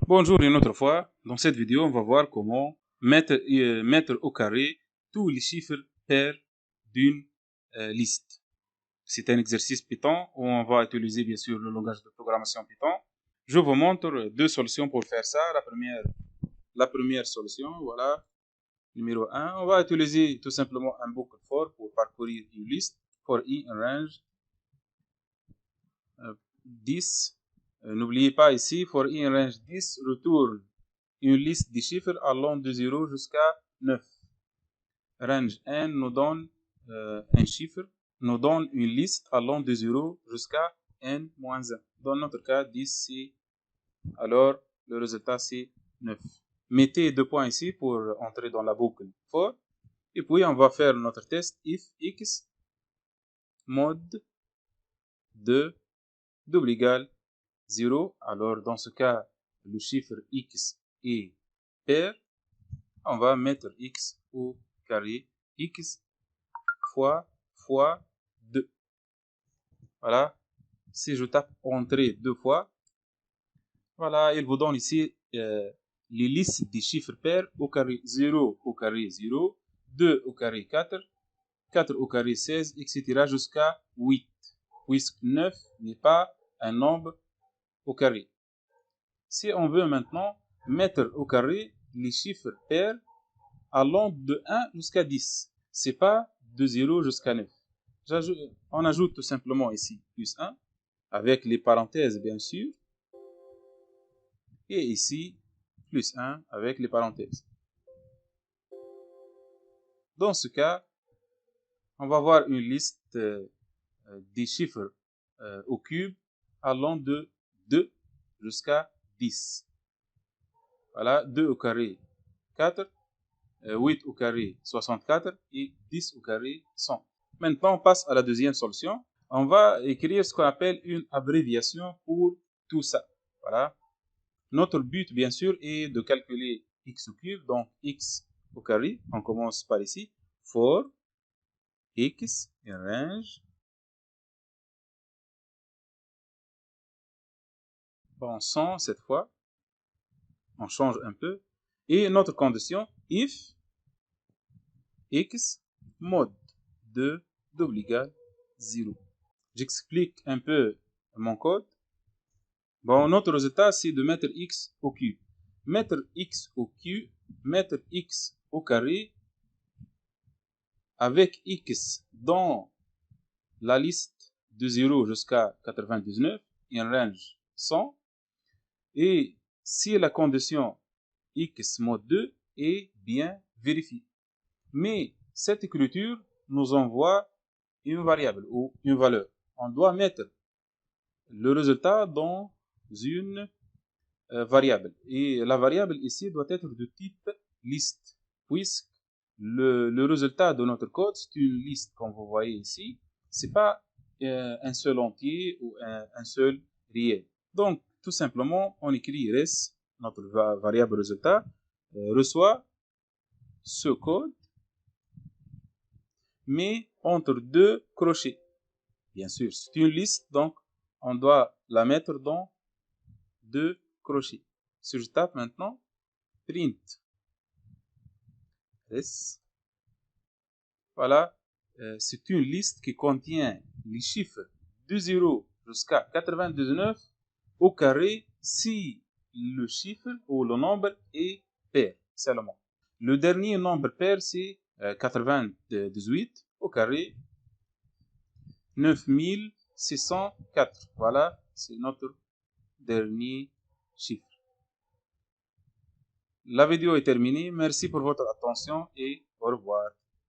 Bonjour une autre fois. Dans cette vidéo, on va voir comment mettre au carré tous les chiffres pairs d'une liste. C'est un exercice Python où on va utiliser bien sûr le langage de programmation Python. Je vous montre deux solutions pour faire ça. La première solution, voilà, numéro 1. On va utiliser tout simplement un boucle for pour parcourir une liste. For i in range 10. N'oubliez pas ici, for i in range 10 retourne une liste des chiffres allant de 0 jusqu'à 9. Range n nous donne un chiffre, nous donne une liste allant de 0 jusqu'à n-1. Dans notre cas, 10, c'est alors le résultat c'est 9. Mettez deux points ici pour entrer dans la boucle for. Et puis on va faire notre test if x mod de double égale 0. Alors dans ce cas, le chiffre x est pair. On va mettre x au carré, x fois 2. Voilà. Si je tape entrée deux fois, voilà, il vous donne ici les listes des chiffres pairs au carré 0 au carré 0, 2 au carré 4, 4 au carré 16, etc. jusqu'à 8, puisque 9 n'est pas un nombre au carré. Si on veut maintenant mettre au carré les chiffres pairs allant de 1 jusqu'à 10, c'est pas de 0 jusqu'à 9. On ajoute tout simplement ici plus 1, avec les parenthèses bien sûr, et ici plus 1 avec les parenthèses. Dans ce cas, on va avoir une liste des chiffres au cube allant de 2 jusqu'à 10. Voilà, 2 au carré 4, 8 au carré 64 et 10 au carré 100. Maintenant, on passe à la deuxième solution. On va écrire ce qu'on appelle une abréviation pour tout ça. Voilà. Notre but, bien sûr, est de calculer x au cube, donc x au carré. On commence par ici. For x in range. Bon, 100 cette fois. On change un peu. Et notre condition, if x mod de double égale 0. J'explique un peu mon code. Bon, notre résultat, c'est de mettre x au cube. Mettre x au cube, mettre x au carré, avec x dans la liste de 0 jusqu'à 99, in range 100, et si la condition x mod 2 est bien vérifiée. Mais cette écriture nous envoie une variable ou une valeur. On doit mettre le résultat dans une variable. Et la variable ici doit être de type liste, puisque le résultat de notre code, c'est une liste, comme vous voyez ici. C'est pas un seul entier ou un seul réel. Donc, tout simplement, on écrit res, notre variable résultat, reçoit ce code, mais entre deux crochets. Bien sûr, c'est une liste, donc on doit la mettre dans deux crochets. Si je tape maintenant, print res, voilà, c'est une liste qui contient les chiffres de 0 jusqu'à 99 au carré si le chiffre ou le nombre est pair seulement. Le dernier nombre pair, c'est 98 au carré 9604. Voilà, c'est notre dernier chiffre. La vidéo est terminée. Merci pour votre attention et au revoir.